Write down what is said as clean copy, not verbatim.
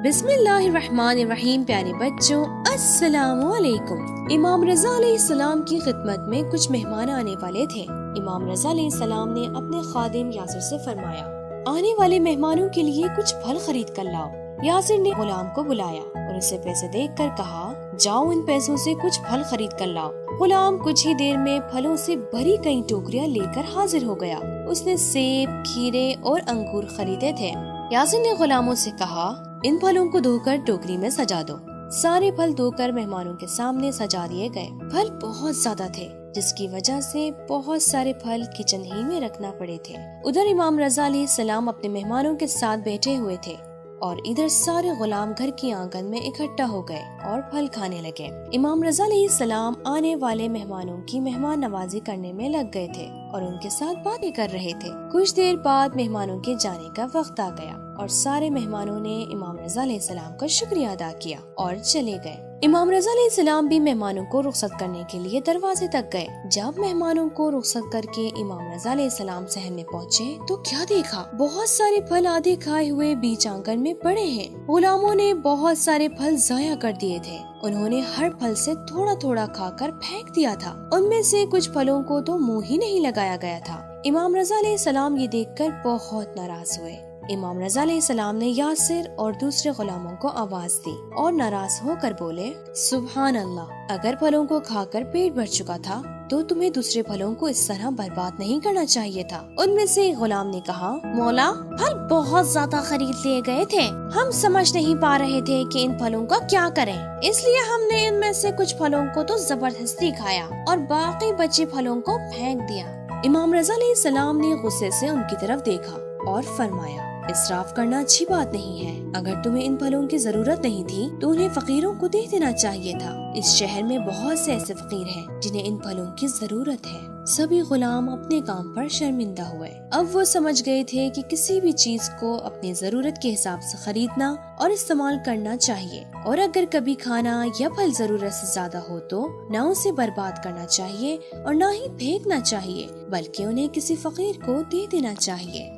بسم اللہ الرحمن الرحیم۔ پیارے بچوں السلام علیکم۔ امام رضا علیہ السلام کی خدمت میں کچھ مہمان آنے والے تھے۔ امام رضا علیہ السلام نے اپنے خادم یاسر سے فرمایا، آنے والے مہمانوں کے لیے کچھ پھل خرید کر لاؤ۔ یاسر نے غلام کو بلایا اور اسے پیسے دیکھ کر کہا، جاؤ ان پیسوں سے کچھ پھل خرید کر لاؤ۔ غلام کچھ ہی دیر میں پھلوں سے بھری کئی ٹوکریاں لے کر حاضر ہو گیا۔ اس نے سیب، کھیرے اور انگور خریدے تھے۔ یاسر نے غلاموں سے کہا، ان پھلوں کو دھو کر ٹوکری میں سجا دو۔ سارے پھل دھو کر مہمانوں کے سامنے سجا دیے گئے۔ پھل بہت زیادہ تھے، جس کی وجہ سے بہت سارے پھل کچن ہی میں رکھنا پڑے تھے۔ ادھر امام رضا علیہ السلام اپنے مہمانوں کے ساتھ بیٹھے ہوئے تھے اور ادھر سارے غلام گھر کی آنگن میں اکٹھا ہو گئے اور پھل کھانے لگے۔ امام رضا علیہ السلام آنے والے مہمانوں کی مہمان نوازی کرنے میں لگ گئے تھے اور ان کے ساتھ باتیں کر رہے تھے۔ کچھ دیر بعد مہمانوں کے جانے کا وقت آ گیا اور سارے مہمانوں نے امام رضا علیہ السلام کا شکریہ ادا کیا اور چلے گئے۔ امام رضا علیہ السلام بھی مہمانوں کو رخصت کرنے کے لیے دروازے تک گئے۔ جب مہمانوں کو رخصت کر کے امام رضا علیہ السلام صحن میں پہنچے تو کیا دیکھا، بہت سارے پھل آدھے کھائے ہوئے بیچ آنگن میں پڑے ہیں۔ غلاموں نے بہت سارے پھل ضائع کر دیے تھے۔ انہوں نے ہر پھل سے تھوڑا تھوڑا کھا کر پھینک دیا تھا۔ ان میں سے کچھ پھلوں کو تو منہ ہی نہیں لگایا گیا تھا۔ امام رضا علیہ السلام یہ دیکھ کر بہت ناراض ہوئے۔ امام رضا علیہ السلام نے یاسر اور دوسرے غلاموں کو آواز دی اور ناراض ہو کر بولے، سبحان اللہ، اگر پھلوں کو کھا کر پیٹ بھر چکا تھا تو تمہیں دوسرے پھلوں کو اس طرح برباد نہیں کرنا چاہیے تھا۔ ان میں سے ایک غلام نے کہا، مولا، پھل بہت زیادہ خرید لیے گئے تھے، ہم سمجھ نہیں پا رہے تھے کہ ان پھلوں کا کیا کریں، اس لیے ہم نے ان میں سے کچھ پھلوں کو تو زبردستی کھایا اور باقی بچے پھلوں کو پھینک دیا۔ امام رضا علیہ السلام نے غصے سے ان کی طرف دیکھا اور فرمایا، اسراف کرنا اچھی بات نہیں ہے۔ اگر تمہیں ان پھلوں کی ضرورت نہیں تھی تو انہیں فقیروں کو دے دینا چاہیے تھا۔ اس شہر میں بہت سے ایسے فقیر ہیں جنہیں ان پھلوں کی ضرورت ہے۔ سبھی غلام اپنے کام پر شرمندہ ہوئے۔ اب وہ سمجھ گئے تھے کہ کسی بھی چیز کو اپنی ضرورت کے حساب سے خریدنا اور استعمال کرنا چاہیے، اور اگر کبھی کھانا یا پھل ضرورت سے زیادہ ہو تو نہ اسے برباد کرنا چاہیے اور نہ ہی پھینکنا چاہیے، بلکہ انہیں کسی فقیر کو دے دینا چاہیے۔